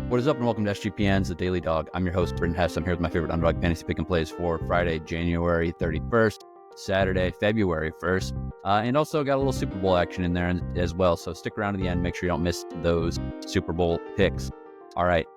What is up, and welcome to SGPN's The Daily Dog. I'm your host, Britton Hess. I'm here with my favorite Underdog fantasy pick and plays for Friday, January 31st, Saturday, February 1st, and also got a little Super Bowl action in there as well. So stick around to the end. Make sure you don't miss those Super Bowl picks. All right.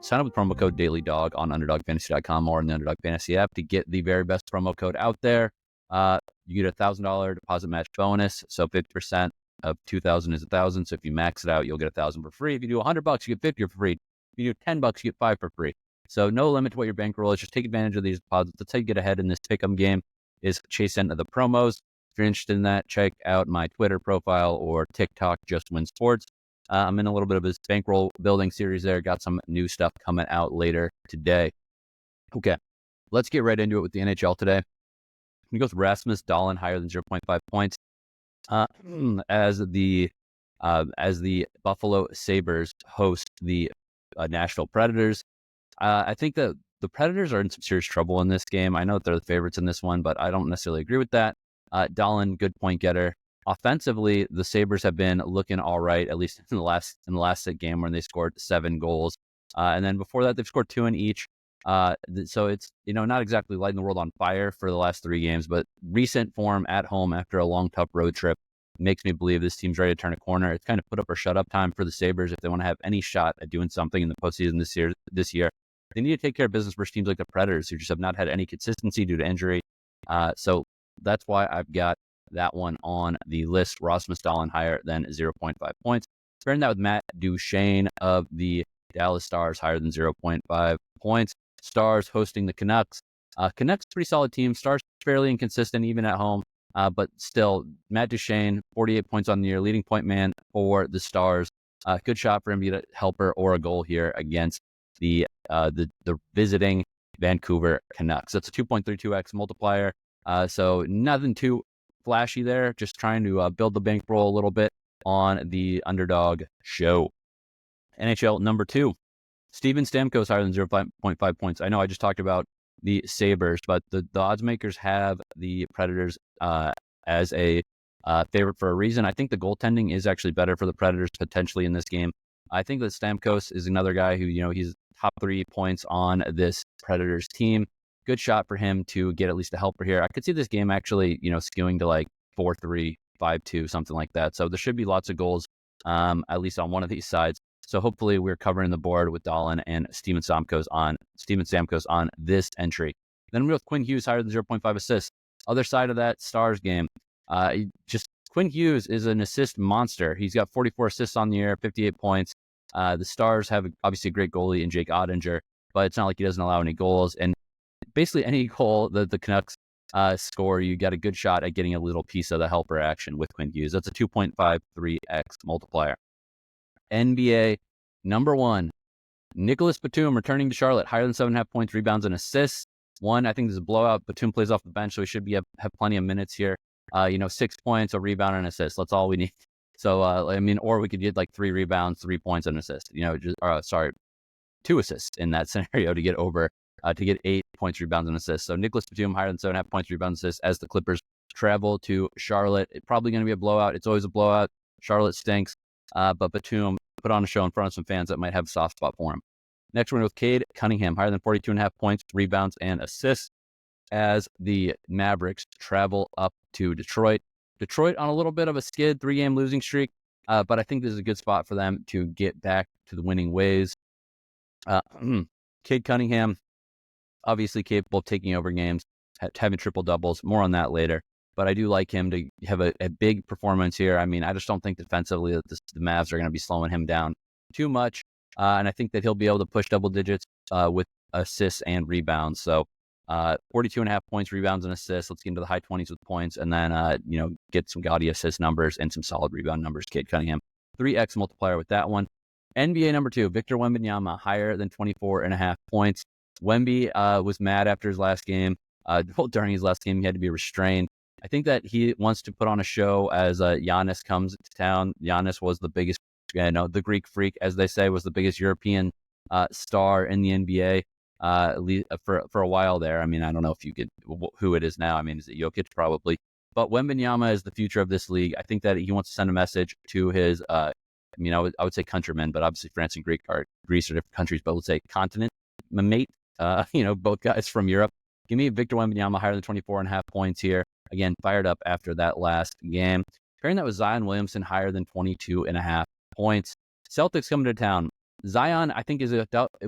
Sign up with promo code DailyDog on UnderdogFantasy.com or in the Underdog Fantasy app to get the very best promo code out there. You get a $1,000 deposit match bonus. So 50% of 2,000 is 1,000. So if you max it out, you'll get 1,000 for free. If you do $100, you get 50 for free. If you do $10, you get 5 for free. So no limit to what your bankroll is. Just take advantage of these deposits. That's how you get ahead in this pick'em game, is chase into the promos. If you're interested in that, check out my Twitter profile or TikTok, Just Win Sports. I'm in a little bit of this bankroll building series there. Got some new stuff coming out later today. Okay, let's get right into it with the NHL today. We go with Rasmus, Dahlin higher than 0.5 points. As the Buffalo Sabres host the Nashville Predators. I think that the Predators are in some serious trouble in this game. I know that they're the favorites in this one, but I don't necessarily agree with that. Dahlin, good point getter. Offensively, the Sabres have been looking all right, at least in the last game when they scored 7 goals. And then before that, they've scored 2 in each. So it's, not exactly lighting the world on fire for the last 3 games, but recent form at home after a long, tough road trip makes me believe this team's ready to turn a corner. It's kind of put up or shut up time for the Sabres if they want to have any shot at doing something in the postseason this year. They need to take care of business versus teams like the Predators, who just have not had any consistency due to injury. So that's why I've got that one on the list. Rasmus Dahlin higher than 0.5 points. Pairing that with Matt Duchene of the Dallas Stars higher than 0.5 points. Stars hosting the Canucks. Canucks pretty solid team. Stars fairly inconsistent even at home, but still Matt Duchene, 48 points on the year, leading point man for the Stars. Good shot for him to get a helper or a goal here against the visiting Vancouver Canucks. That's a 2.32x multiplier. So nothing too flashy there. Just trying to build the bankroll a little bit on the Underdog show. NHL number 2. Steven Stamkos higher than 0.5 points. I know I just talked about the Sabres, but the odds makers have the Predators as a favorite for a reason. I think the goaltending is actually better for the Predators potentially in this game. I think that Stamkos is another guy who, he's top 3 points on this Predators team. Good shot for him to get at least a helper here. I could see this game actually, skewing to like 4-3, 5-2, something like that. So there should be lots of goals, at least on one of these sides. So hopefully we're covering the board with Dahlin and Steven Stamkos on this entry. Then we go with Quinn Hughes higher than 0.5 assists. Other side of that Stars game, Quinn Hughes is an assist monster. He's got 44 assists on the year, 58 points. The Stars have obviously a great goalie in Jake Ottinger, but it's not like he doesn't allow any goals. And basically any goal that the Canucks score, you got a good shot at getting a little piece of the helper action with Quinn Hughes. That's a 2.53x multiplier. NBA number 1, Nicolas Batum returning to Charlotte, higher than 7.5 points, rebounds, and assists. I think this is a blowout. Batum plays off the bench, so he should have plenty of minutes here. 6 points, a rebound, and assist. That's all we need. So, or we could get like 3 rebounds, 3 points, and an assist. 2 assists in that scenario to get over, to get 8 points, rebounds, and assists. So Nicolas Batum higher than 7.5 points, rebounds, assists as the Clippers travel to Charlotte. It's probably going to be a blowout. It's always a blowout. Charlotte stinks. But Batum put on a show in front of some fans that might have a soft spot for him. Next one with Cade Cunningham, higher than 42.5 points, rebounds, and assists as the Mavericks travel up to Detroit. Detroit on a little bit of a skid, 3-game losing streak, but I think this is a good spot for them to get back to the winning ways. Cade Cunningham, obviously capable of taking over games, having triple doubles. More on that later. But I do like him to have a big performance here. I mean, I just don't think defensively that the Mavs are going to be slowing him down too much. And I think that he'll be able to push double digits with assists and rebounds. So 42.5 points, rebounds, and assists. Let's get into the high 20s with points. And then, get some gaudy assist numbers and some solid rebound numbers. Cade Cunningham, 3x multiplier with that one. NBA number 2, Victor Wembanyama, higher than 24.5 points. Wemby was mad after his last game. During his last game, he had to be restrained. I think that he wants to put on a show as Giannis comes to town. Giannis was the biggest, the Greek freak, as they say, was the biggest European star in the NBA for a while there. I mean, I don't know if you could, who it is now. I mean, is it Jokic? Probably. But Wembanyama is the future of this league. I think that he wants to send a message to his I mean, I would say countrymen, but obviously France and Greece are different countries, but we'll say continent, my mate, both guys from Europe. Give me Victor Wembanyama higher than 24.5 points here. Again, fired up after that last game. Pairing that with Zion Williamson higher than 22.5 points. Celtics coming to town. Zion, I think,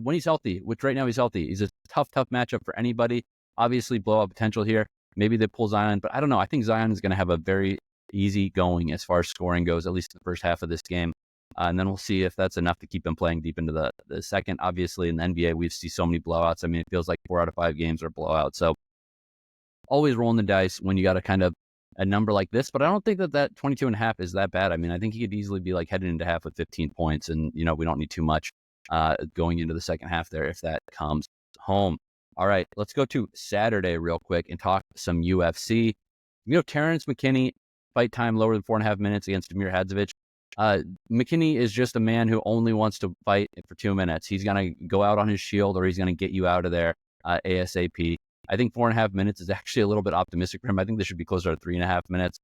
when he's healthy, which right now he's healthy, he's a tough matchup for anybody. Obviously, blowout potential here. Maybe they pull Zion, but I don't know. I think Zion is going to have a very easy going as far as scoring goes, at least in the first half of this game. And then we'll see if that's enough to keep him playing deep into the second. Obviously, in the NBA, we see so many blowouts. I mean, it feels like 4 out of 5 games are blowouts. So always rolling the dice when you got a kind of a number like this. But I don't think that 22.5 is that bad. I mean, I think he could easily be like heading into half with 15 points. And, we don't need too much going into the second half there if that comes home. All right, let's go to Saturday real quick and talk some UFC. Terrance McKinney, fight time lower than 4.5 minutes against Damir Hadzovic. McKinney is just a man who only wants to fight for 2 minutes. He's going to go out on his shield or he's going to get you out of there ASAP. I think 4.5 minutes is actually a little bit optimistic for him. I think this should be closer to 3.5 minutes.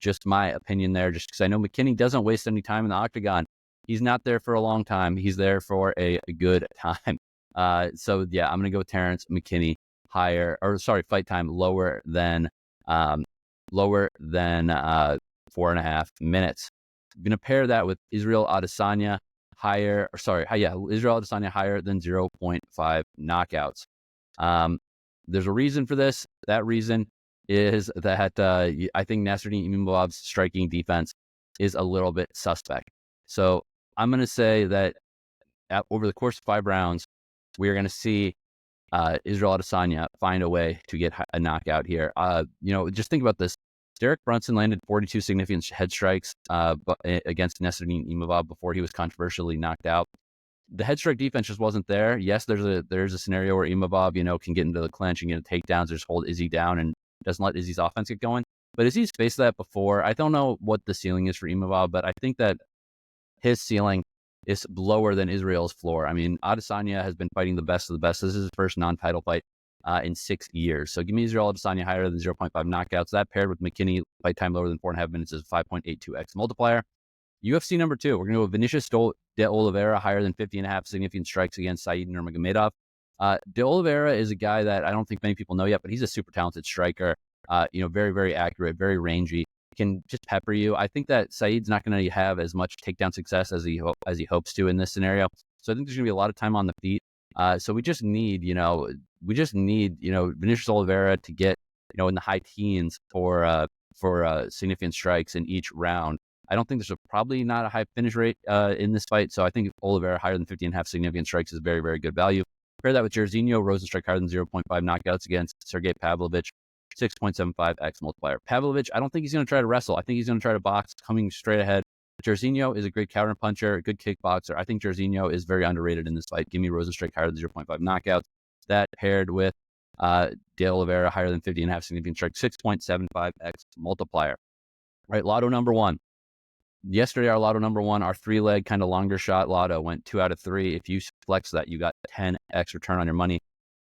Just my opinion there, just because I know McKinney doesn't waste any time in the octagon. He's not there for a long time. He's there for a good time. So yeah, I'm going to go with Terrance McKinney fight time lower than 4.5 minutes. I'm going to pair that with Israel Adesanya higher than 0.5 knockouts. There's a reason for this. That reason is that I think Nasruddin Imamov's striking defense is a little bit suspect. So I'm going to say that over the course of 5 rounds, we are going to see Israel Adesanya find a way to get a knockout here. Just think about this. Derek Brunson landed 42 significant head strikes against Nasruddin Imavov before he was controversially knocked out. The head strike defense just wasn't there. Yes, there's a scenario where Imavov, can get into the clinch and get takedowns, just hold Izzy down and doesn't let Izzy's offense get going. But Izzy's faced that before. I don't know what the ceiling is for Imavov, but I think that his ceiling is lower than Israel's floor. I mean, Adesanya has been fighting the best of the best. This is his first non-title fight in 6 years. So give me Israel Adesanya higher than 0.5 knockouts. That paired with McKinney, fight time lower than 4.5 minutes is 5.82x multiplier. UFC number 2, we're going to go Vinicius de Oliveira higher than 50.5 significant strikes against Said Nurmagomedov. De Oliveira is a guy that I don't think many people know yet, but he's a super talented striker. Very, very accurate, very rangy, can just pepper you. I think that Said's not going to have as much takedown success as he hopes to in this scenario. So I think there's going to be a lot of time on the feet. So we just need Vinicius Oliveira to get, in the high teens for significant strikes in each round. I don't think there's probably not a high finish rate in this fight. So I think Oliveira higher than 50.5 significant strikes is very, very good value. Pair that with Jairzinho, Rozenstruik higher than 0.5 knockouts against Sergey Pavlovich, 6.75x multiplier. Pavlovich, I don't think he's going to try to wrestle. I think he's going to try to box coming straight ahead. Jairzinho is a great counter puncher, a good kickboxer. I think Jairzinho is very underrated in this fight. Give me Rozenstruik higher than 0.5 knockouts. That paired with De Oliveira higher than 50.5 significant strike, 6.75x multiplier. Right, Lotto number 1. Yesterday, our Lotto number 1, our 3-leg kind of longer shot Lotto went 2 out of 3. If you flex that, you got 10x return on your money.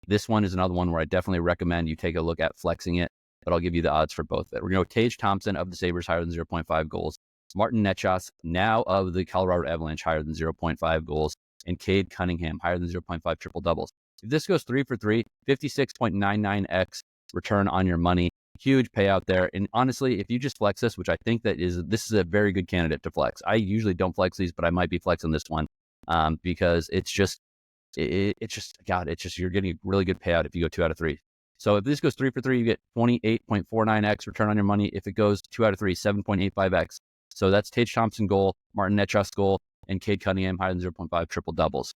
This one is another one where I definitely recommend you take a look at flexing it, but I'll give you the odds for both of it. We're going to go Tage Thompson of the Sabres higher than 0.5 goals. Martin Necas, now of the Colorado Avalanche, higher than 0.5 goals. And Cade Cunningham, higher than 0.5 triple doubles. If this goes 3 for 3, 56.99x return on your money. Huge payout there. And honestly, if you just flex this, which I think this is a very good candidate to flex. I usually don't flex these, but I might be flexing this one because you're getting a really good payout if you go 2 out of 3. So if this goes 3 for 3, you get 28.49x return on your money. If it goes 2 out of 3, 7.85x. So that's Tage Thompson goal, Martin Necas goal, and Cade Cunningham higher than 0.5 triple doubles.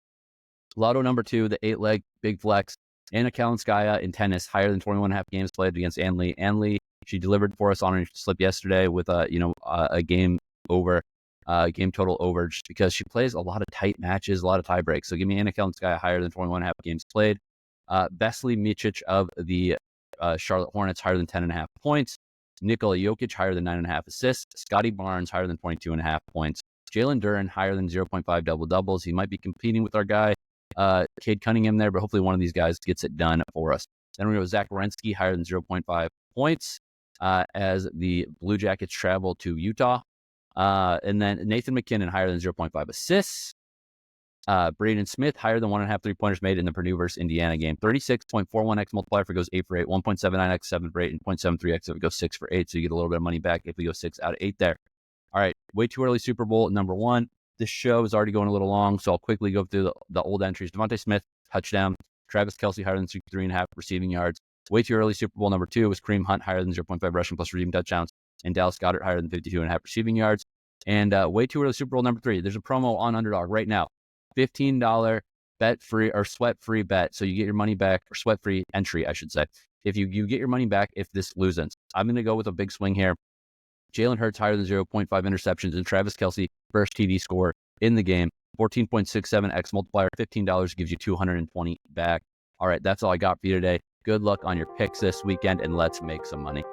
Lotto number 2, the 8-leg big flex. Anna Kalinskaya in tennis, higher than 21.5 games played against Ann Lee. Ann Lee, she delivered for us on her slip yesterday with a game total over, just because she plays a lot of tight matches, a lot of tie breaks. So give me Anna Kalinskaya higher than 21.5 games played. Vesely Micic of the Charlotte Hornets higher than 10.5 points. Nikola Jokic higher than 9.5 assists. Scotty Barnes higher than 22.5 points. Jalen Duren higher than 0.5 double doubles. He might be competing with our guy Cade Cunningham there, but hopefully one of these guys gets it done for us. Then we go Zach Werenski higher than 0.5 points as the Blue Jackets travel to Utah. And then Nathan McKinnon higher than 0.5 assists. Braden Smith higher than 1.5 3-pointers made in the Purdue versus Indiana game. 36.41x multiplier if it goes 8 for 8, 1.79x 7 for 8, and 0.73x if it goes 6 for 8. So you get a little bit of money back if we go 6 out of 8 there. All right, way too early Super Bowl number 1. This show is already going a little long, so I'll quickly go through the old entries. Devontae Smith, touchdown. Travis Kelce higher than 3.5 receiving yards. Way too early Super Bowl number 2 was Kareem Hunt higher than 0.5 rushing plus receiving touchdowns, and Dallas Goedert higher than 52.5 receiving yards. And way too early Super Bowl number 3. There's a promo on Underdog right now. $15 bet free or sweat free bet. So you get your money back, or sweat free entry, I should say. If you get your money back if this loses. I'm going to go with a big swing here. Jalen Hurts higher than 0.5 interceptions, and Travis Kelce first TD score in the game. 14.67x multiplier. $15 gives you $220 back. All right, that's all I got for you today. Good luck on your picks this weekend, and let's make some money.